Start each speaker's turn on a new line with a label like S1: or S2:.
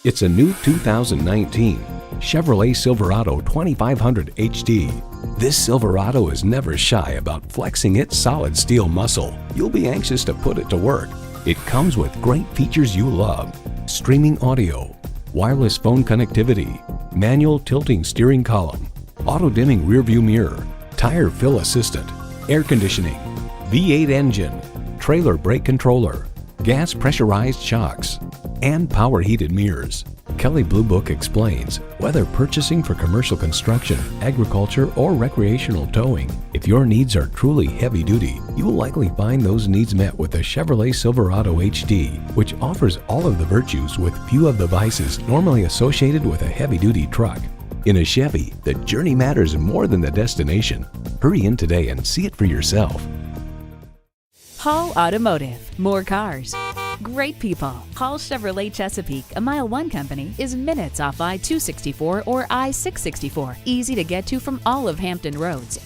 S1: It's a new 2019 Chevrolet Silverado 2500 HD. This Silverado is never shy about flexing its solid steel muscle. You'll be anxious to put it to work. It comes with great features you love: streaming audio, wireless phone connectivity, manual tilting steering column, auto-dimming rearview mirror, tire fill assistant, air conditioning, V8 engine, trailer brake controller, gas pressurized shocks, and power heated mirrors. Kelley Blue Book explains, whether purchasing for commercial construction, agriculture, or recreational towing, if your needs are truly heavy duty, you will likely find those needs met with the Chevrolet Silverado HD, which offers all of the virtues with few of the vices normally associated with a heavy duty truck. In a Chevy, the journey matters more than the destination. Hurry in today and see it for yourself.
S2: Hall Automotive. More cars, great people. Hall Chevrolet Chesapeake, a MileOne company, is minutes off I-264 or I-664. Easy to get to from all of Hampton roads.